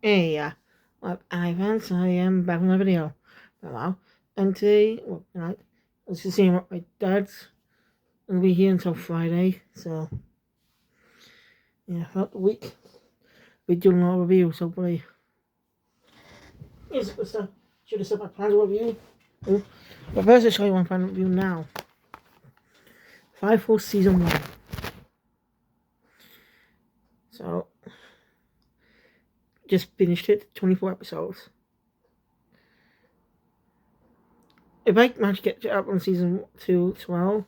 Hey, well, Ivan, so I am back with my video. Hello. And today, well, tonight, let's just see what my dad's gonna be here until Friday, so, yeah, throughout the week, we're doing a lot of reviews, hopefully. Here's the stuff. Should have set my plans to review. But first, I'll show you one plan review now. Fire Force Season 1. So, just finished it, 24 episodes. If I manage to get up on Season 2 as well,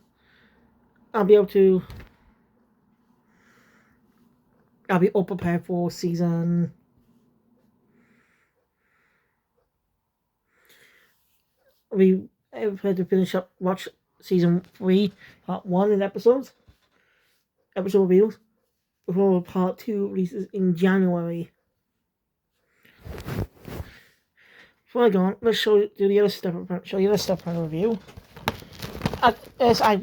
I'll be able to I'll be all prepared for season. We had to watch season 3, part 1 in episode reviews, before part 2 releases in January. Before I go on, let's do the other stuff. Show you the other stuff I review. As I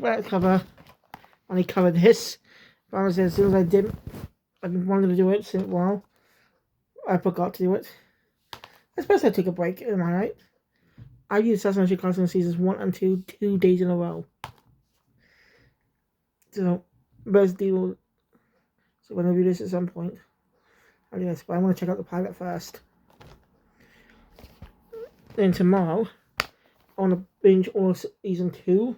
only covered this, but as soon as I've been wanting to do it since a while. I forgot to do it. I suppose I took a break. Am I right? I used Assassin's Creed Classic Seasons 1 and 2 2 days in a row. So, best deal. So, when I do this at some point, I'll do this. But I want to check out the pilot first. Then tomorrow, I want to binge all season 2.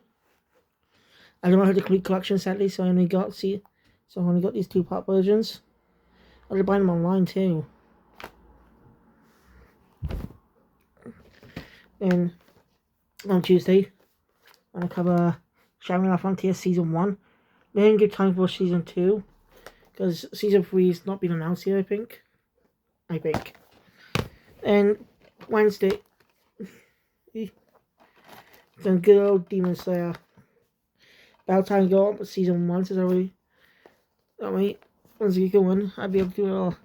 I don't have the complete collection sadly, so I only got these 2-part versions. I'll just buy them online too. Then on Tuesday, I'm gonna cover Shangri-La Frontier Season 1. Then give time for Season 2. Because Season 3 has not been announced yet, I think. And Wednesday, then good old Demon Slayer. About time to go up, but Season 1 is already. Once you go in, I'll be able to do it all.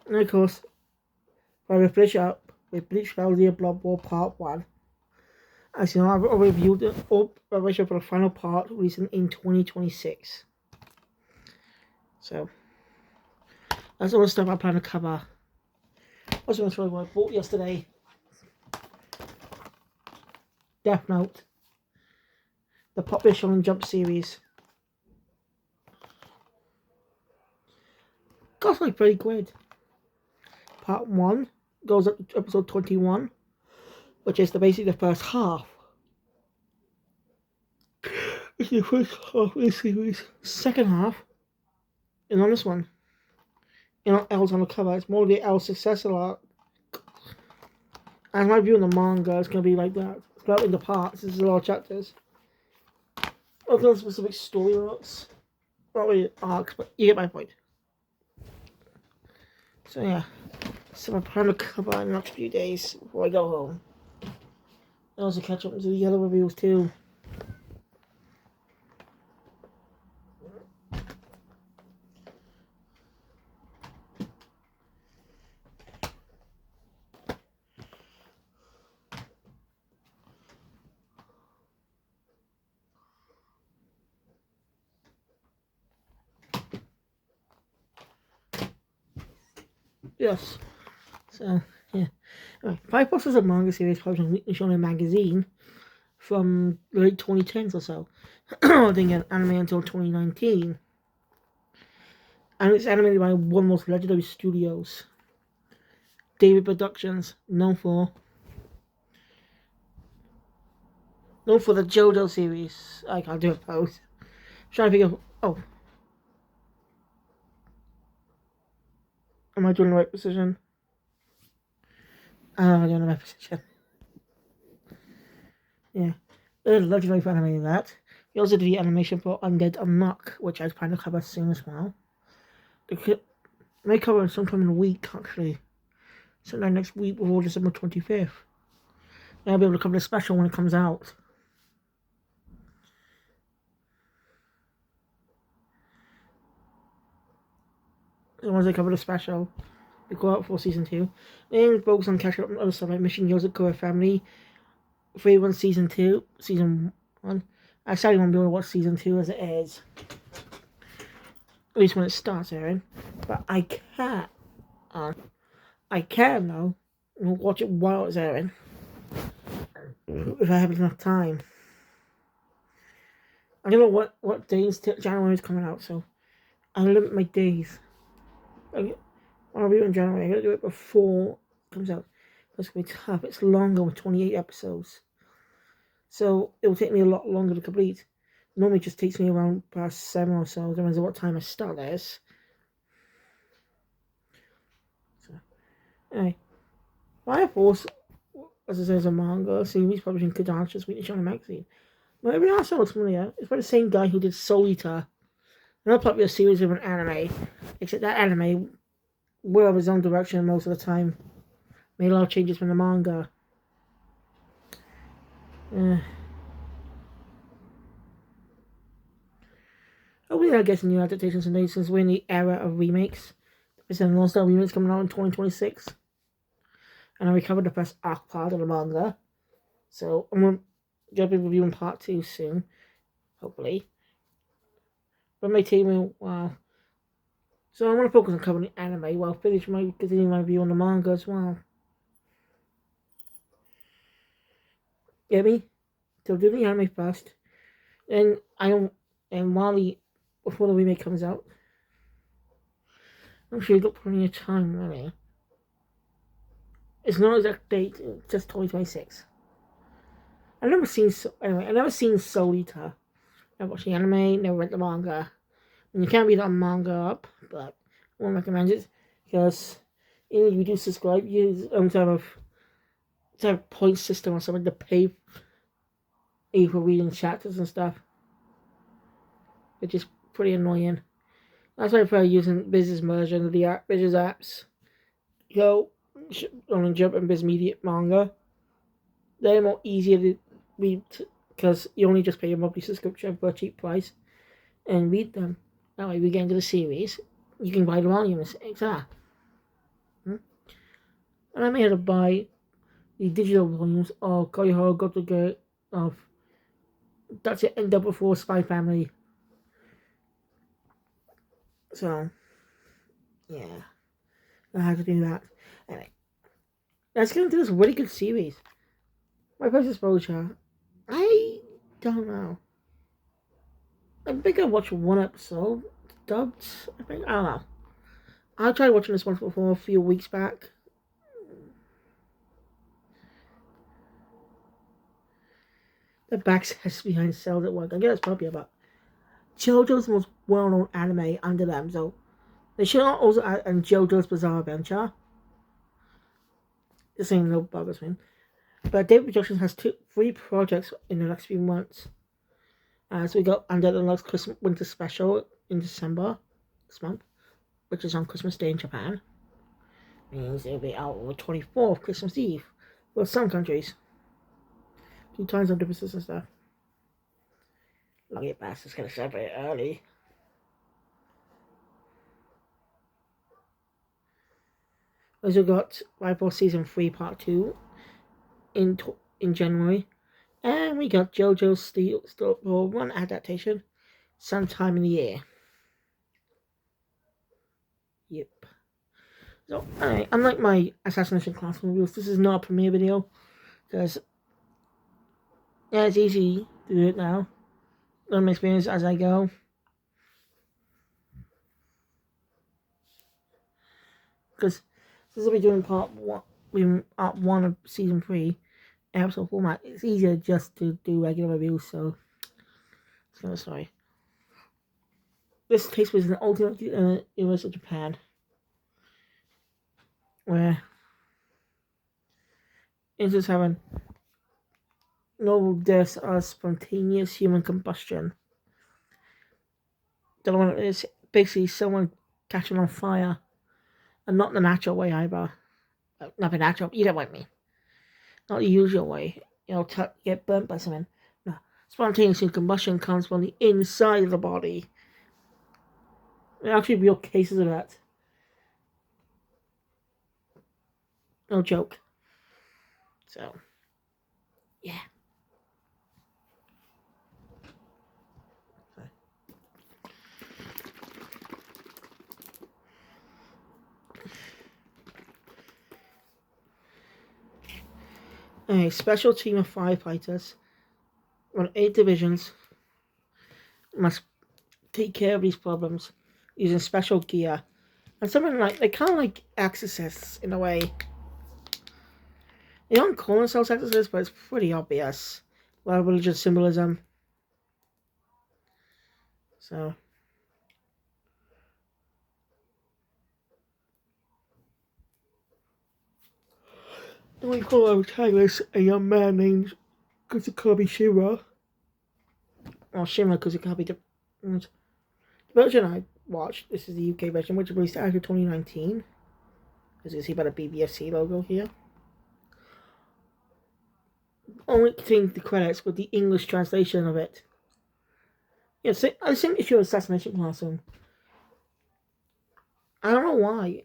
And of course, I will finish up with Bleach Valkyria Blood Bowl Part 1. As you know, I've reviewed it up for the final part releasing in 2026. So, that's all the stuff I plan to cover. Also, going to show you what I bought yesterday. Death Note. The popular Shonen Jump series. Cost like £30. Part 1 goes up to episode 21, which is basically the first half. It's the first half of the series. Second half is on this one. L's on the cover. It's more the L successor arc. And my view on the manga is going to be like that. It's split into parts. This is a lot of chapters. Not the specific story arcs. Not really arcs, but you get my point. So yeah. So I plan to cover in the next few days before I go home. And also catch up to the other reviews too. Yes. So, yeah. Anyway, Fire Force is a manga series published in Weekly Shonen Magazine from the late 2010s or so. I think an anime until 2019. And it's animated by one of the most legendary studios. David Productions, known for the JoJo series. I can't do it both. Trying to figure. Oh. Am I doing the right position? I'm doing the right position. Yeah. There's legendary for animating that. He also did the animation for Undead Unluck, which I plan to cover soon as well. The may cover sometime in a week, actually. Sometime next week before December 25th. And I'll be able to cover the special when it comes out. So once I cover the special, we go out for season 2. Then focus on catching up on other stuff like Mission Yozakura Family, 3-1 season 2, season 1. I sadly won't be able to watch season 2 as it airs. At least when it starts airing. But I can I can though. I'll watch it while it's airing. If I have enough time. I don't know what days January is coming out, so I limit my days. When I'll be in January, I gotta do it before it comes out. That's gonna be tough. It's longer with 28 episodes. So it will take me a lot longer to complete. Normally it just takes me around past 7 or so, depends on what time I start this. So, anyway. Fire Force, as it says, a manga series published in Kodansha, Swedish Shonen magazine. But everyone else looks familiar. It's by the same guy who did Soul Eater, another popular series of an anime, except that anime will have his own direction most of the time. Made a lot of changes from the manga. Hopefully I get some new adaptations today since we're in the era of remakes. There's a Lost Star remakes coming out in 2026. And I recovered the first arc part of the manga. So I'm going to jump in reviewing part 2 soon. Hopefully. But my team, wow. So I want to focus on covering the anime while continuing my review on the manga as well. Get me? So do the anime first. And before the remake comes out. I'm sure you've got plenty of time, really. It's not exact date, it's just 2026. I never seen Soul Eater. Never watched the anime, never read the manga. And you can't read on manga up, but I won't recommend it because even if you do subscribe, you use some type of point system or something to pay for reading chapters and stuff, which is pretty annoying. That's why I prefer using Biz's version of the Biz's apps. On Jump and Biz Media manga. They're more easier to read because you only just pay a monthly subscription for a cheap price and read them. That way we get into the series. You can buy the volumes, etc. And I may have to buy the digital volumes of Koyohara Gotoge of That's It and Double Four Spy Family. So, yeah. I have to do that. Anyway. Let's get into this really good series. My first exposure, I don't know. I think I watched one episode, dubbed, I don't know. I tried watching this once before a few weeks back. The backsays behind cells at work. I guess it's probably about JoJo's most well-known anime under them, so they should not also add in JoJo's Bizarre Adventure. This ain't no buggers, man. But David Productions has 3 projects in the next few months. So we got Under the Love's Christmas Winter Special in December this month, which is on Christmas Day in Japan. Means it'll be out on the 24th, Christmas Eve. Well, some countries. 2 times on differences and stuff. Lucky bastards gonna celebrate early. We also got Rifle Season 3 Part 2 in January. And we got JoJo's Steel Ball 1 adaptation sometime in the year. Yep. So, anyway, unlike my Assassination Classroom reviews, this is not a premiere video. Because, yeah, it's easy to do it now. Learn my experience as I go. Because since I'll be doing part 1 of Season 3, episode format, it's easier just to do regular reviews, so it's another story. This takes place in the alternate universe of Japan, where instead of having normal deaths are spontaneous human combustion. The one is basically someone catching on fire, and not the natural way either. Not the natural, you don't want me. Not the usual way, get burnt by something. No, spontaneous combustion comes from the inside of the body. There are actually real cases of that. No joke. So, yeah. A special team of firefighters on 8 divisions must take care of these problems using special gear. And something like, they kind of like exorcists in a way. They don't call themselves exorcists, but it's pretty obvious. A lot of religious symbolism. So. And we call our protagonist a young man named Kuzukabe Shira. Or Shima Kuzukabe. The version I watched, this is the UK version, which was released after 2019. As you can see by the BBFC logo here. Only contains the credits with the English translation of it. Yes, I think it's your Assassination Classroom. I don't know why.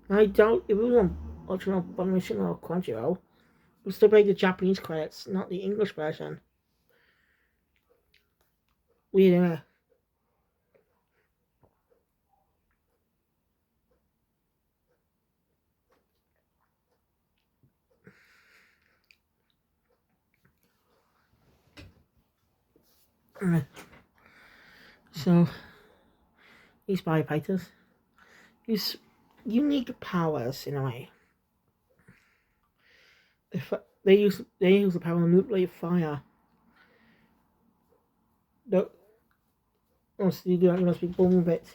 I doubt if it was on Ultra Funimation or Crunchyroll. It was still playing the Japanese credits, not the English version. Weird, So, these firefighters use unique powers in a way. They use the power to manipulate fire. Once you do that, you must be born with it.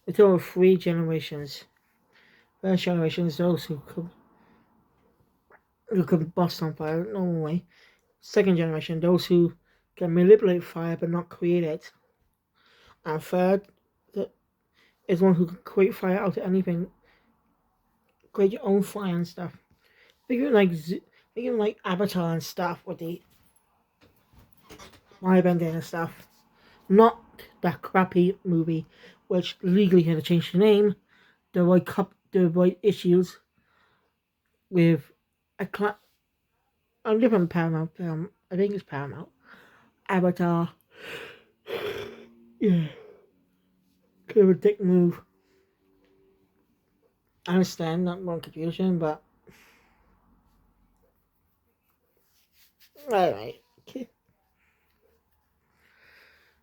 A total of 3 generations. First generation is those who can bust on fire normally. Second generation, those who can manipulate fire but not create it. And third, is one who can create fire out of anything. Create your own fire and stuff. Thinking like Avatar and stuff with the firebending and stuff. Not that crappy movie, which legally had to change the name. The right issues with a different Paramount film. I think it's Paramount. Avatar. Yeah. Kind of a dick move. I understand, not more confusion, but alright.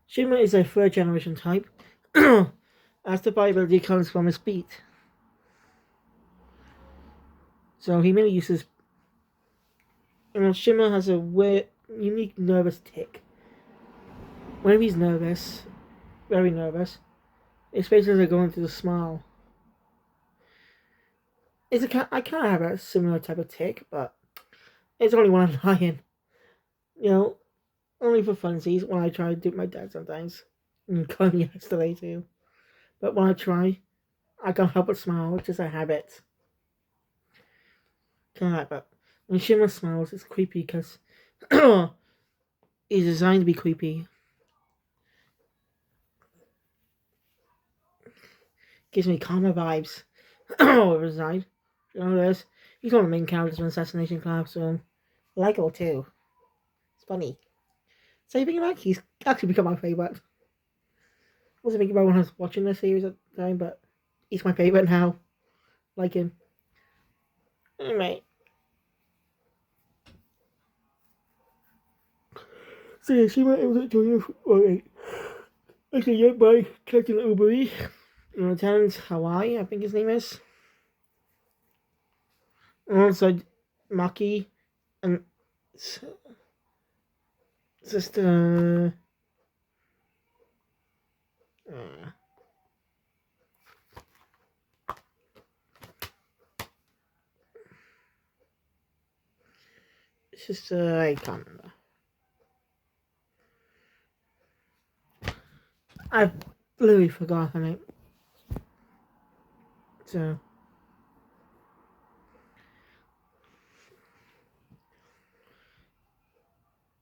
Shima is a 3rd generation type. As the viability comes from his beat. So he mainly uses. Shima has a weird, unique nervous tick. Whenever he's nervous, very nervous, his faces are going through the smile. I kind of have a similar type of tick, but it's only when I'm lying. Only for funsies when I try to do it with my dad sometimes. And Connie yesterday too. But when I try, I can't help but smile, it's just a habit. Kind of like that. When Shima smiles, it's creepy because he's designed to be creepy. Gives me karma vibes. Reside. You know this? He's one of the main characters in Assassination Classroom. Lego too. It's funny. So you think about he's actually become my favourite. Wasn't thinking about when I was watching this series at the time, but he's my favourite now. Like him. Anyway. So yeah, she went able to join us. Wait. Actually, yeah, by Captain Uberi. Lieutenant Hawaii, I think his name is. Alongside Maki and Sister. Sister, I can't remember. I literally forgot her name. So.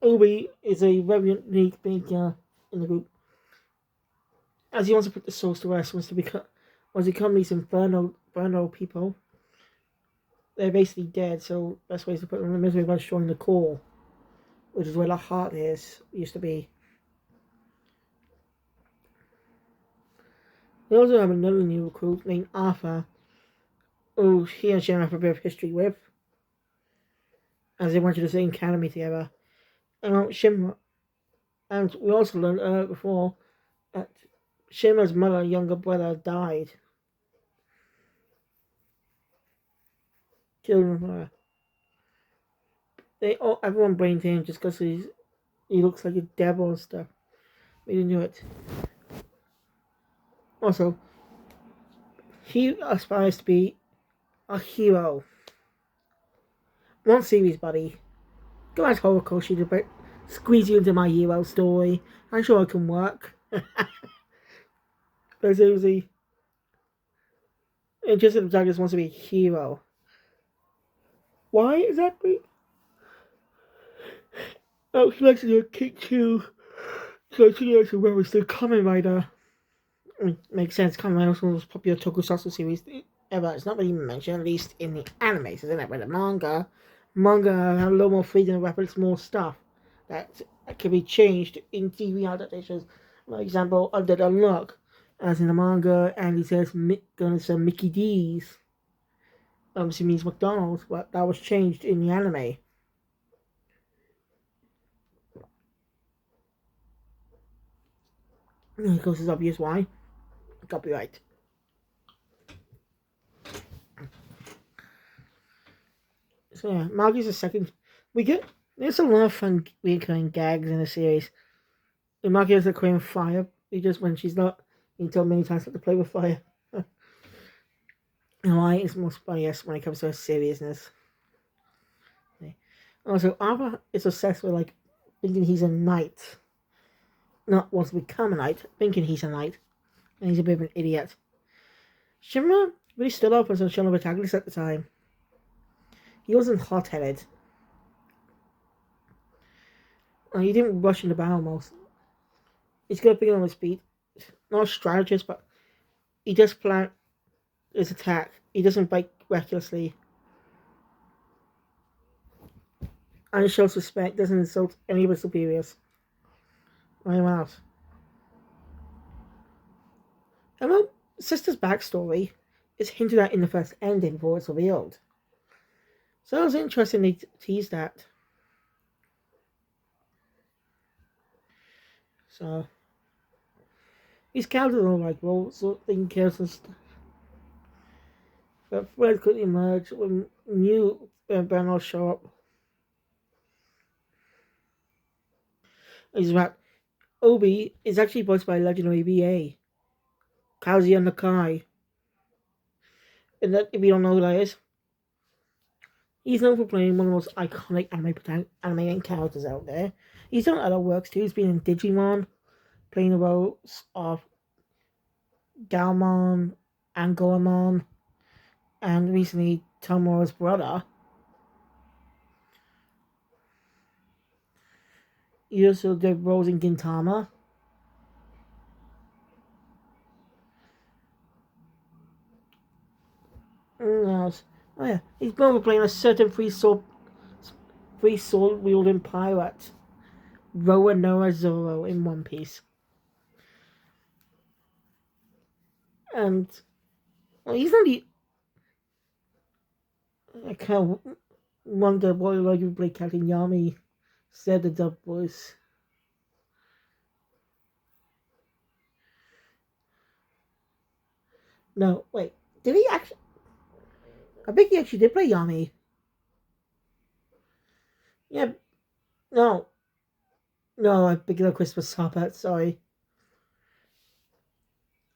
Obi is a very unique being in the group. As he wants to put the souls to rest, wants to become these infernal people. They're basically dead, so best way is to put them in the misery by destroying the core, which is where the heart used to be. We also have another new recruit named Arthur, who he and Shannon have a bit of history with. as they went to the same academy together. And Shinra, and we also learned before that Shinra's mother and younger brother died. Killing her. Everyone blamed him just because he looks like a devil and stuff. We didn't know it. Also, he aspires to be a hero. One series, buddy. Go ask Horikoshi to squeeze you into my hero story. I'm sure it can work. But seriously, Joseph Douglas wants to be a hero. Why exactly? Oh, he likes to do a kick too. So he likes to remember the Kamen Rider. I mean, makes sense. Kamen Rider was one of the most popular tokusatsu series ever. It's not really mentioned, at least in the animes, isn't it? But the manga have a little more freedom to reference more stuff that can be changed in TV adaptations. For example, Under the Unlock, as in the manga, and he says gonna say Mickey D's. Obviously means McDonald's, but that was changed in the anime. And of course, it's obvious why. Copyright. So yeah, Margie's the second. There's a lot of fun recurring gags in the series. And Margie has a Korean fire. Just when she's not being told many times not to play with fire. And why it's most funniest when it comes to her seriousness. Okay. Also, Arthur is obsessed with thinking he's a knight. Not wants to become a knight, thinking he's a knight. And he's a bit of an idiot. Shinra really stood up as a shonen protagonist at the time. He wasn't hot-headed. He didn't rush into battle most. He's got a big on his feet. Not a strategist, but he just plans his attack. He doesn't bite recklessly. And he shows respect, doesn't insult any of his superiors. Or anyone else. And well, Sister's backstory is hinted at in the first ending before it's revealed. So it was interesting they teased that. So these characters are all roles, so they can kill and stuff. But Fred could emerge when new Bernard show up. He's about Obi is actually voiced by legendary BA Kazuya Nakai. And that, if you don't know who that is, he's known for playing one of the most iconic anime characters out there. He's done other works too. He's been in Digimon, playing the roles of Galmon, Angoramon, and recently Tomora's brother. He also did roles in Gintama. Oh yeah, he's known for playing a certain free sword wielding pirate, Roanoa Zoro in One Piece. And he's not the. I kind of wonder what arguably Captain Yami said the dub voice. No, wait. Did he actually? I think he actually did play Yami. Yeah. No. No, I think of Christmas Sabat, sorry.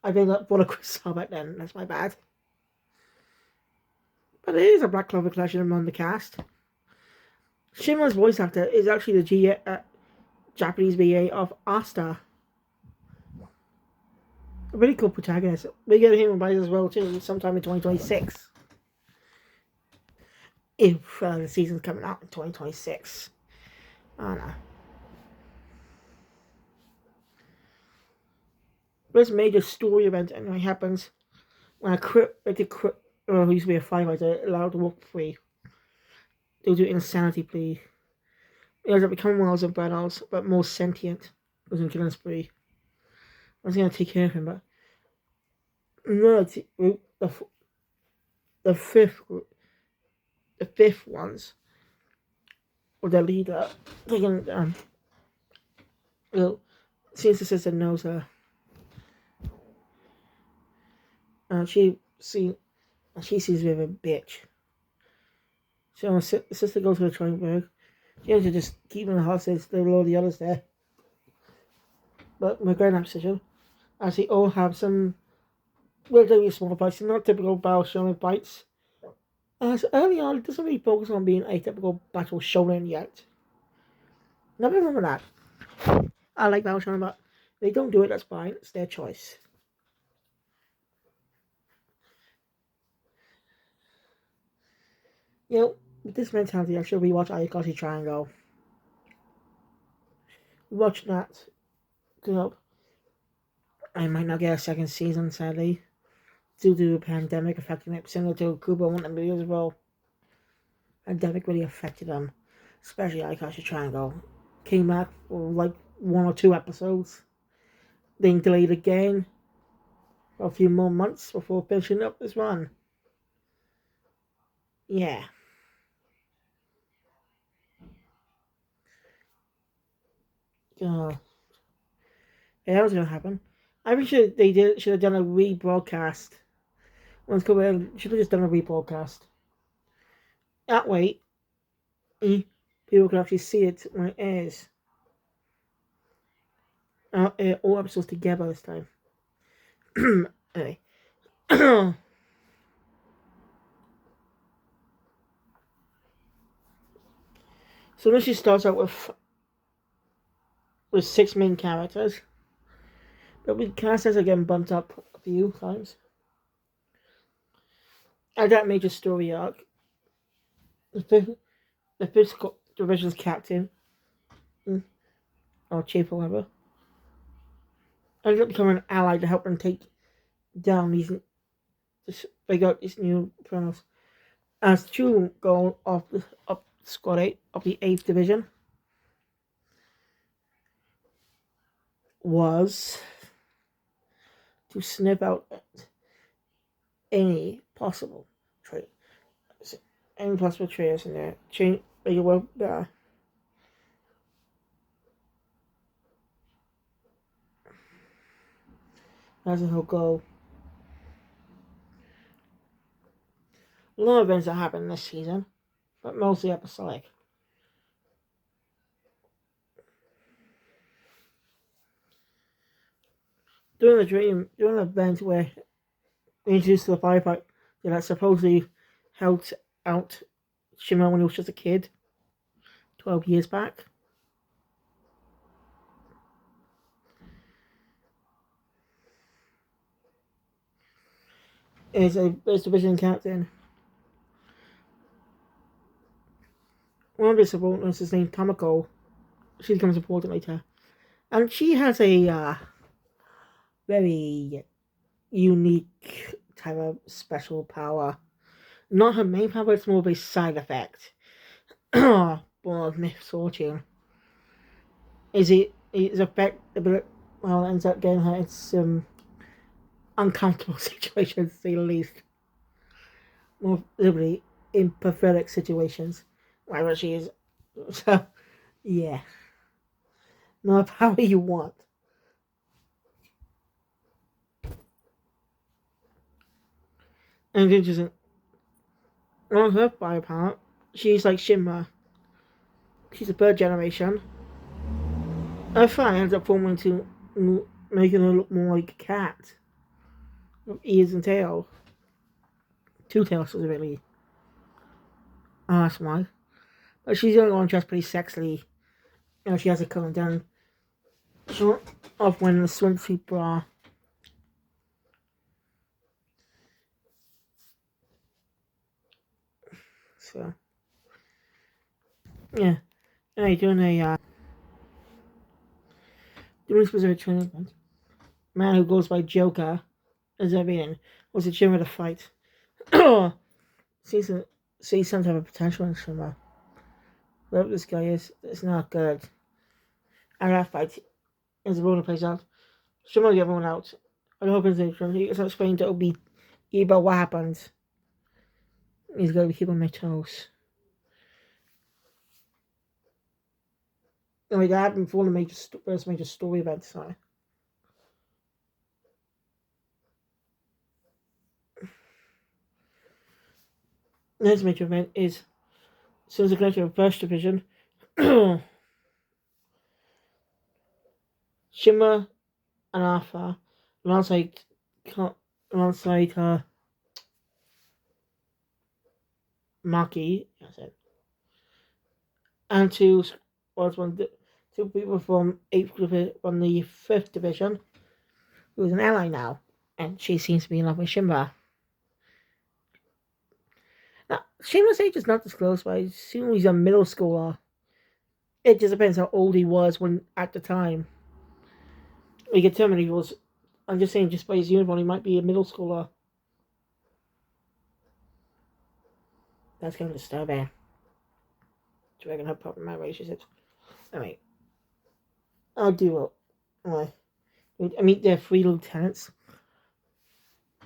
I think that for a Chris Sabat then. That's my bad. But it is a Black Clover collection among the cast. Shinra's voice actor is actually the Japanese VA of Asta. A really cool protagonist. We get him in Bite as well too, sometime in 2026. If the season's coming out in 2026. I don't know. This major story event anyway happens when who used to be a firefighter allowed to walk free due to insanity plea. He ends up becoming Miles of Battles, but more sentient. Was in killing spree. I was gonna take care of him, but no, the fifth ones or their leader taking well, since the sister knows her, she sees her with a bitch. So her sister goes to the Trainingsberg. She ends up just keeping the hostage. There were all the others there, but my granddad's decision, as they all have some relatively small fights, not typical battle shonen fights. So early on, it doesn't really focus on being a typical battle shonen yet. Nothing wrong with that. I like battle shonen, but they don't do it. That's fine. It's their choice. You know, with this mentality, I should rewatch Ayakashi Triangle. Watch that. Good up. I might not get a second season, sadly, due to the pandemic affecting it, similar to Kubo one and as well. Pandemic really affected them, especially Ayakashi Triangle. Came back for like 1 or 2 episodes, then delayed again for a few more months before finishing up this run. Yeah. Uh, yeah, that was gonna happen. I wish they should have done a rebroadcast. Once COVID should have just done a rebroadcast. That way, people can actually see it when it airs. All episodes together this time. Anyway. So then she starts out with 6 main characters. But we characters are getting bumped up a few times. At that major story arc, the physical division's captain, or chief, or whatever, ended up becoming an ally to help them take down these. They got these new criminals. As true goal of Squad 8 of the 8th Division was to sniff out any possible trait, traitors in there. Change, make it work better. That's the whole goal. A lot of events that happened this season, but mostly episodic. During the event where they introduced the firefight that supposedly helped out Shimon when he was just a kid, 12 years back. Is division captain. One of his subordinates is named Tamako. She becomes important later. And she has a very unique type of special power. Not her main power, it's more of a side effect. Born of misfortune. Is effect well, ends up getting her in some uncomfortable situations, to say the least. More literally in pathetic situations. Wherever she is. So, yeah. Not a power you want. And it's interesting. On her biopower, she's like Shinra. She's a third generation. Her fire ends up forming to making her look more like a cat. With ears and tail. 2 tails specifically. That's why. But she's the only one dressed pretty sexily. You know, she has it coming down short of when the swimsuit bra. So, yeah. Anyway, doing a specific training event. Man who goes by Joker is being was the gym of the fight. sees some type of potential in Shima. Whoever this guy is, it's not good. And that fight is the role plays out. Shima will get everyone out. I hope it's interesting. He starts explaining to Obi about what happens. He's got to be keeping my toes. Like that happened before the first major story event. So the next major event is so as a collection of First Division, Shimmer and Alpha, alongside alongside Maki, that's it, and two people from from the Fifth Division, who's an ally now, and she seems to be in love with Shimba. Now, Shimba's age is not disclosed, but I assume he's a middle schooler. It just depends how old he was when at the time. We can determine he was. I'm just saying, just by his uniform, he might be a middle schooler. That's kind of disturbing. So we're gonna have proper relationships. Anyway, I'll do it. Anyway, I meet their three lieutenants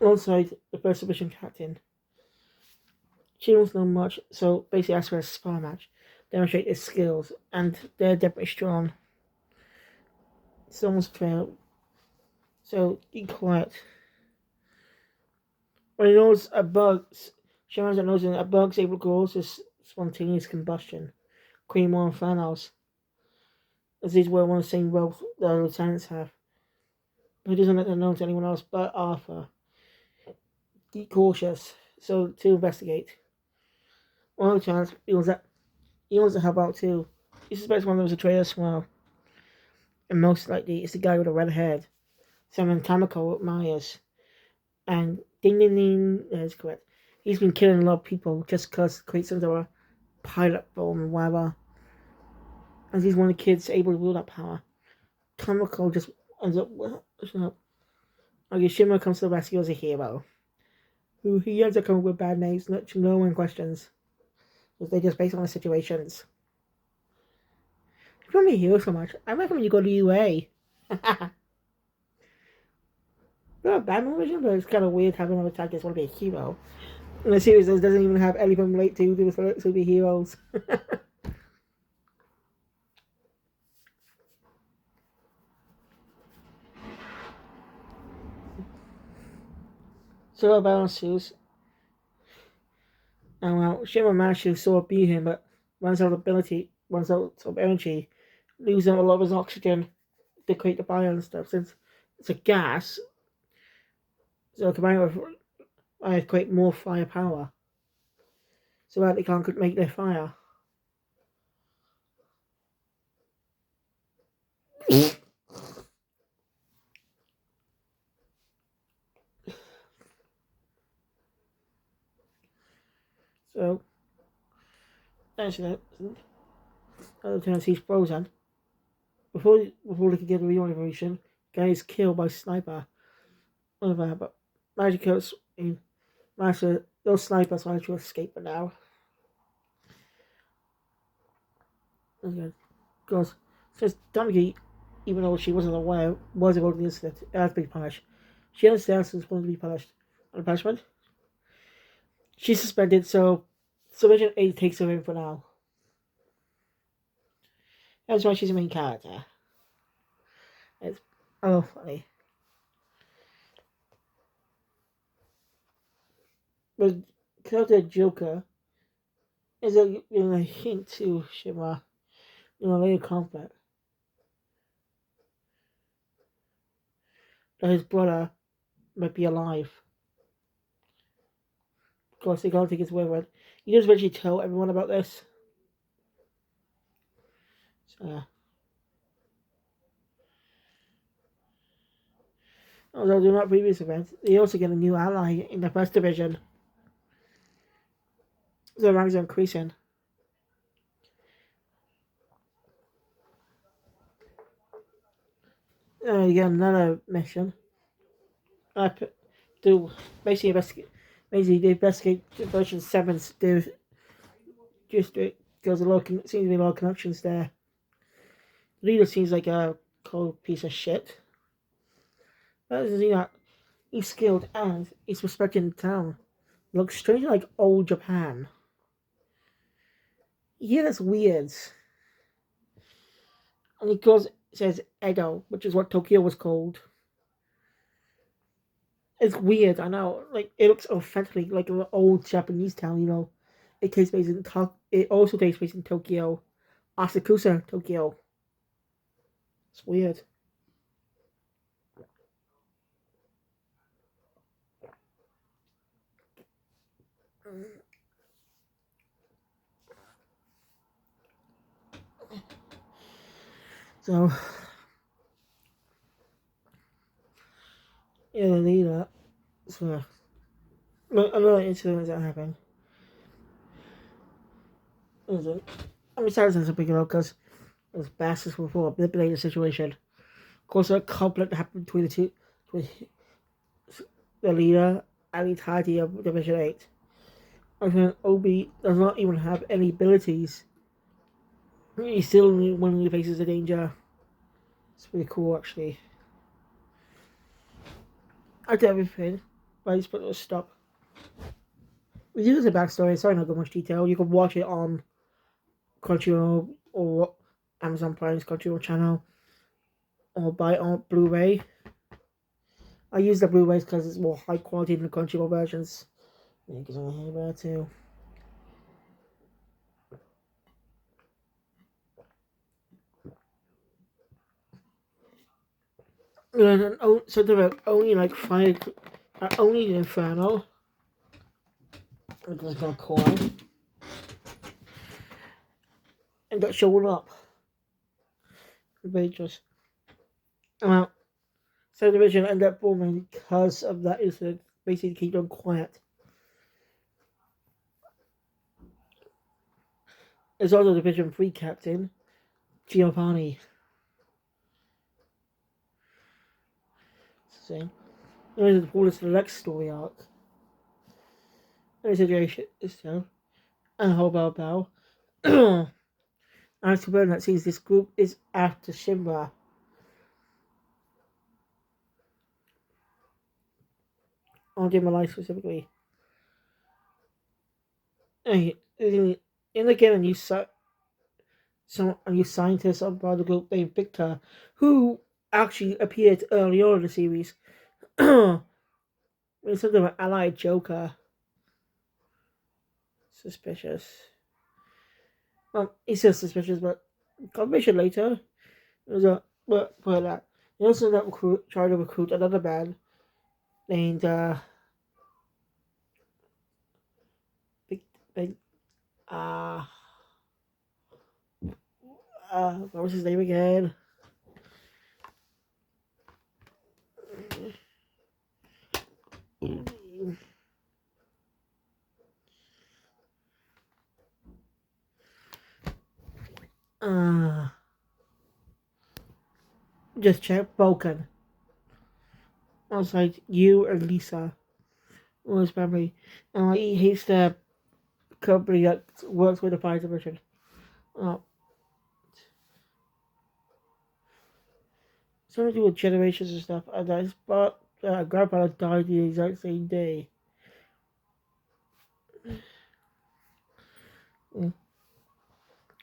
alongside the first division captain. She don't know much, so basically asked for a spar match, demonstrate their skills, and they're definitely strong. Someone's trail, so be quiet. When he knows a bug, she runs knows that a bug's able to cause spontaneous combustion, creating more infernos. As these were one of the same roles the lieutenants have. But he doesn't let them know to anyone else but Arthur. Be cautious, so to investigate. One lieutenant feels that he wants to help out too. He suspects one of them is a traitor as well. And most likely it's the guy with the red head. Simon Tamako Myers. And ding ding ding, that's correct. He's been killing a lot of people just because creates some sort of pilot bomb or whatever. As he's one of the kids able to wield that power. Tamako just ends up. Okay, Shimmer comes to the rescue as a hero. Who he ends up coming up with bad names, no one questions. Because they just based on the situations. If you want to be a hero so much, I recommend you go to UA. Not a bad movie, but it's kind of weird having another character just want to be a hero. In a series that doesn't even have anything relate to superheroes. So about ensues. And well, Shimmer managed to sort of beat him, but runs out of energy, losing a lot of his oxygen to create the fire and stuff. Since it's a gas, so combined with create more firepower. So that they can't make their fire. So, actually, other times he's frozen. Before they can get the reorganization, guy is killed by sniper. Whatever, but Magic Coats those snipers managed to escape but now. Okay. Because since Donkey, even though she wasn't aware, was about the incident, has to be punished. She understands she's going to be punished. And punishment? She's suspended, so Submission 8 takes her in for now. That's why she's the main character. It's funny. But character Joker is a hint to Shimmer later conflict. That his brother might be alive. Of course, they can't take his word for it. He does eventually tell everyone about this. So, although they're not previous events, they also get a new ally in the first division. So the ranks are increasing. You get another mission. To basically investigate version 7's just because seems to be a lot of connections there. The leader seems like a cold piece of shit. But he's skilled and he's respected in the town. Looks strangely like old Japan. Yeah, that's weird. And it says Edo, which is what Tokyo was called. It's weird, I know. Like, it looks authentically like an old Japanese town, you know. It also takes place in Tokyo. Asakusa, Tokyo. It's weird. So, yeah, they need that. So, another incident that happened. I'm excited to bring it up because those bastards were for a manipulated situation. Of course, a conflict happened between between the leader and the entirety of Division 8. I think Obi does not even have any abilities. He's still one of the faces of danger. It's pretty cool, actually. I did everything, but I just put a stop. We do the backstory, sorry not got much detail. You can watch it on Crunchyroll or Amazon Prime's Crunchyroll channel or buy it on Blu-ray. I use the Blu-rays because it's more high quality than the Crunchyroll versions. Yeah, because I'm here about too. So there are only like five, only Inferno. I'm just gonna call and got showing up. They just so division ended up forming because of that incident. Basically, keep them quiet. There's also Division 3 captain Giovanni. Same. And then the next story arc. And the situation is so. And how about Bao? And to learn that sees this group is after Shinra. On Demon Life specifically. And in the game, a new scientist of the group named Victor, who actually appeared early on in the series. Instead of an allied Joker. Suspicious. Well, he's still suspicious, but confirmation later. It was but that he also tried to recruit another man named Big Big uh what was his name again? Uh, just check Vulcan. I was like you and Lisa was memory, and like he's the company that works with the fire division. Oh, something to do with generations and stuff. And I but grandpa died the exact same day. Mm.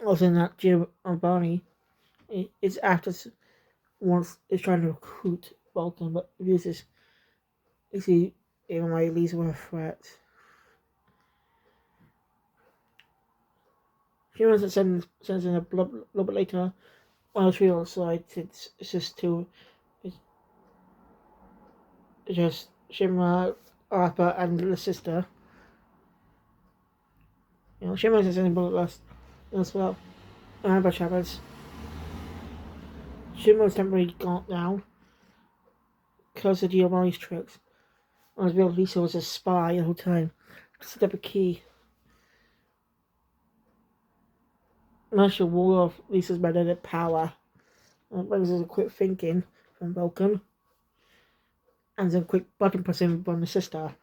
Also, in that Jim and Barney, it's after once is trying to recruit Vulcan, but uses you see even my Lisa with a threat. Humans that sends in a little bit later on the trio side. It's just two. It's just Shimra, Arthur, and the sister. You know, Shimra's sending bullet last as well. And Amber Chavez. Shimra's temporarily gone down because of Giovanni's tricks. As well, Lisa was a spy the whole time. Set up a key. Marshall wall off Lisa's magnetic power. And brings us a quick thinking from Vulcan. And some quick button pressing from the sister.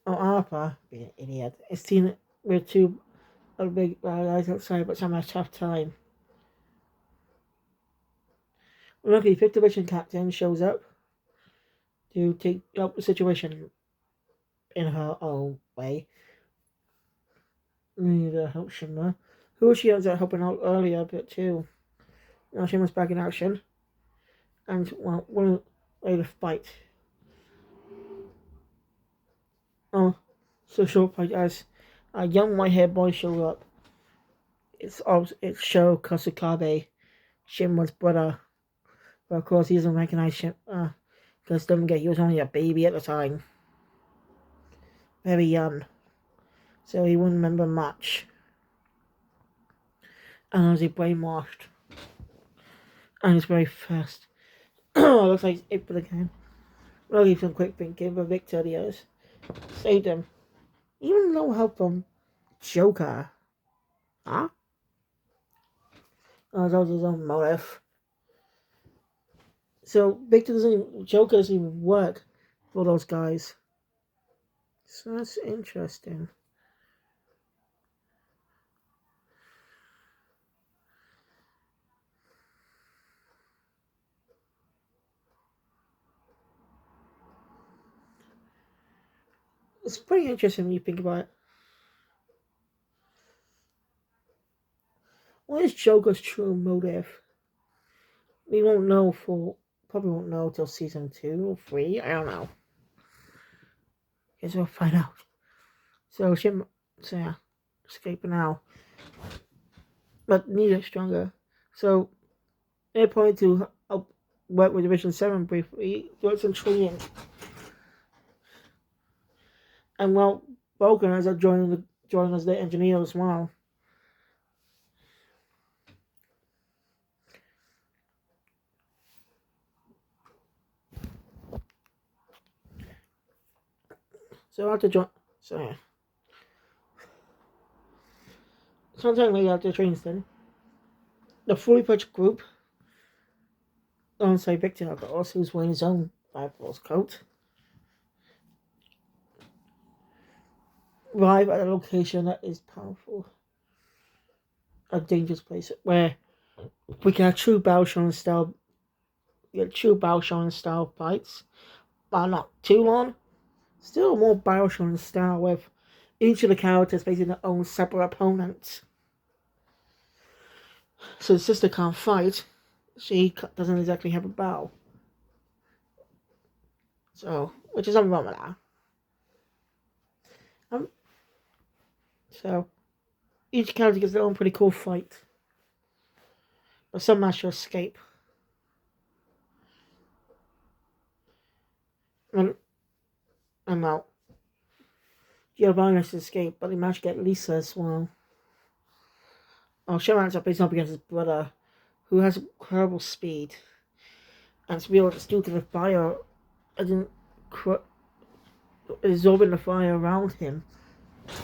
Oh, Arthur, being an idiot. It's seen with two big guys outside, but some have a tough time. Luckily, Fifth Division Captain shows up to take up the situation in her own way. To help Shimmer, who she ends up helping out earlier, but too. Now she was back in action, and well, one way to fight. Oh, so short fight as a young white-haired boy shows up. It's Sho Kusakabe, Shinra's brother. But of course, he doesn't recognize Shin. Because don't forget, he was only a baby at the time, very young, so he wouldn't remember much. And as he brainwashed, and he's very fast. Looks like it for the game. Well, he's some quick thinking, but Victor Diaz saved him. Even no help from Joker. Huh? That was his own motive. So Joker doesn't even work for those guys. So that's interesting. It's pretty interesting when you think about it. What is Joker's true motive? We won't know probably won't know till season 2 or 3. I don't know. Guess we'll find out. So yeah, escaping now, but neither stronger. So they're pointing to help work with Division 7 briefly. Works in training, and well, Vulcan ends up joining as the engineer as well. So after sometime later after Trainston, the fully fledged group, alongside Victor, of course, who's wearing his own Fire Force coat, arrive at a location that is powerful, a dangerous place where we can have true Battle Shonen style fights, but not too long. Still more Battle Shonen style with each of the characters facing their own separate opponents. So the sister can't fight. She doesn't exactly have a bow. So, which is something wrong with that. So, each character gets their own pretty cool fight. But some manage to escape. And well, Giovanni's escape, but they manage to get Lisa as well. Sho ends up facing up against his brother, who has incredible speed. And to be able to steal to the fire and absorbing the fire around him,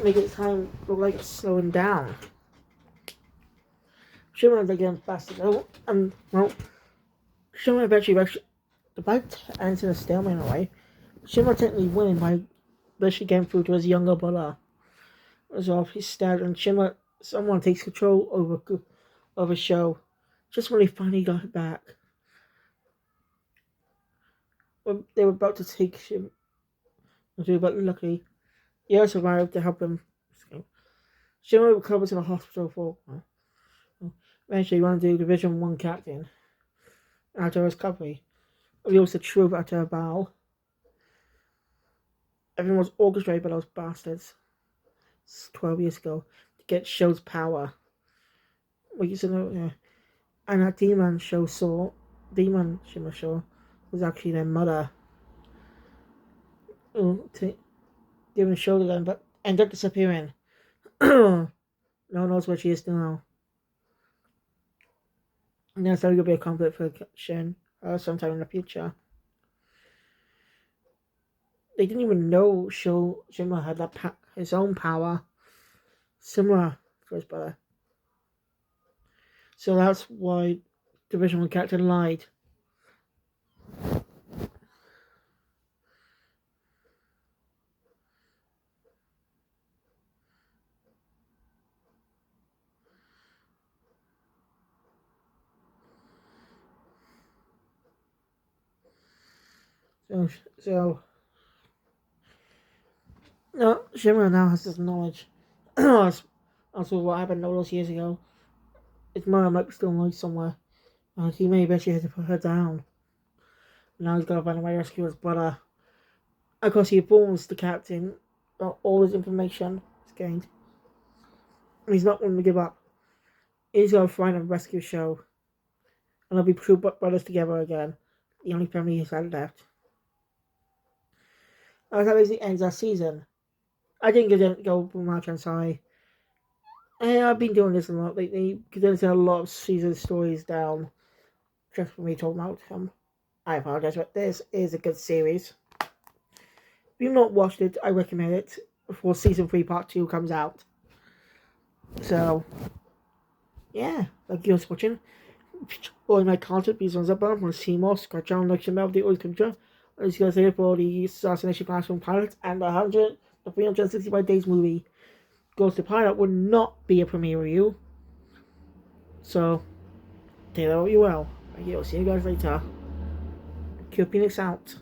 making his time look like it's slowing down. Shimmer's again faster though, and well, Shimmer eventually the fight ends in a stalemate in a way. Shimmer technically winning by eventually getting through to his younger brother. As well, he's stabbed, and someone takes control over Sho just when he finally got it back. They were about to take him, but luckily, Eos arrived to help him. Shimmer recovers in a hospital for. Eventually, one to Division 1 captain. After his recovery, reveals the truth after a battle. Everything was orchestrated by those bastards 12 years ago to get Sho's power. And that demon Shimmer Sho, was actually their mother. Giving Sho to them, but ended up disappearing. No one knows where she is now. And there's going to be a conflict for Shin sometime in the future. They didn't even know Shimmer had his own power, similar to his brother. So that's why Division 1 captain lied. So no, Shimmer now has this knowledge. Also, what happened all those years ago. His mother might be still alive somewhere. And he may eventually have to put her down. Now he's got to find a way to rescue his brother. Of course, he informs the captain about all his information he's gained. And he's not going to give up. He's going to find a rescue show. And they'll be true brothers together again. The only family he's had left. That basically ends our season. I didn't go much, I'm sorry. And I've been doing this a lot lately because there's a lot of season stories down just for me talking about them. I apologize, but this is a good series. If you've not watched it, I recommend it before season 3 part 2 comes out. So, yeah, thank you for watching. All my content, please thumbs up button for Seymour, Scott John, Luxon Mel, the old computer. I was going to say for the Assassination Classroom Pilot and the 365 Days movie. Ghost of Pilot would not be a premiere review. So, take that what you will. I'll see you guys later. Q Phoenix out.